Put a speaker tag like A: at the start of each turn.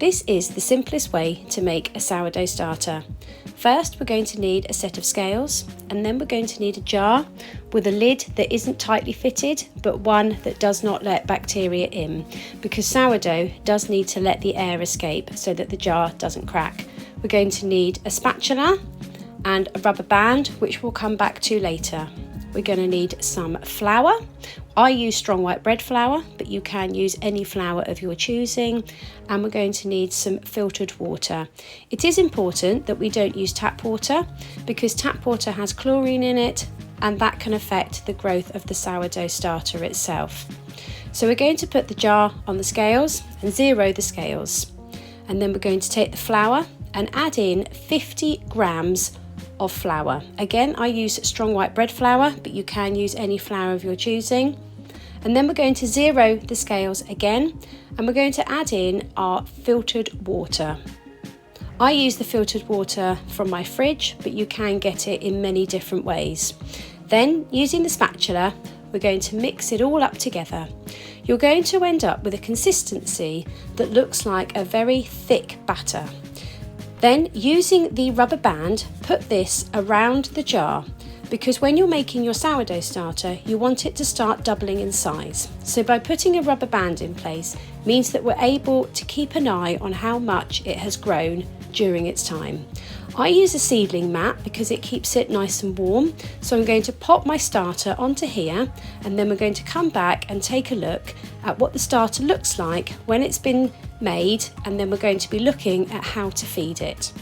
A: this is the simplest way to make a sourdough starter. First, we're going to need a set of scales, and then we're going to need a jar with a lid that isn't tightly fitted, but one that does not let bacteria in, because sourdough does need to let the air escape so that the jar doesn't crack. We're going to need a spatula and a rubber band, which we'll come back to later. We're going to need some flour. I use strong white bread flour, but you can use any flour of your choosing. And we're going to need some filtered water. It is important that we don't use tap water, because tap water has chlorine in it, and that can affect the growth of the sourdough starter itself. So we're going to put the jar on the scales and zero the scales. And then we're going to take the flour and add in 50 grams of flour. Again, I use strong white bread flour, but you can use any flour of your choosing. And then we're going to zero the scales again, and we're going to add in our filtered water. I use the filtered water from my fridge, but you can get it in many different ways. Then, using the spatula, we're going to mix it all up together. You're going to end up with a consistency that looks like a very thick batter. Then, using the rubber band, put this around the jar, because when you're making your sourdough starter, you want it to start doubling in size. So by putting a rubber band in place means that we're able to keep an eye on how much it has grown during its time. I use a seedling mat because it keeps it nice and warm. So I'm going to pop my starter onto here, and then we're going to come back and take a look at what the starter looks like when it's been made, and then we're going to be looking at how to feed it.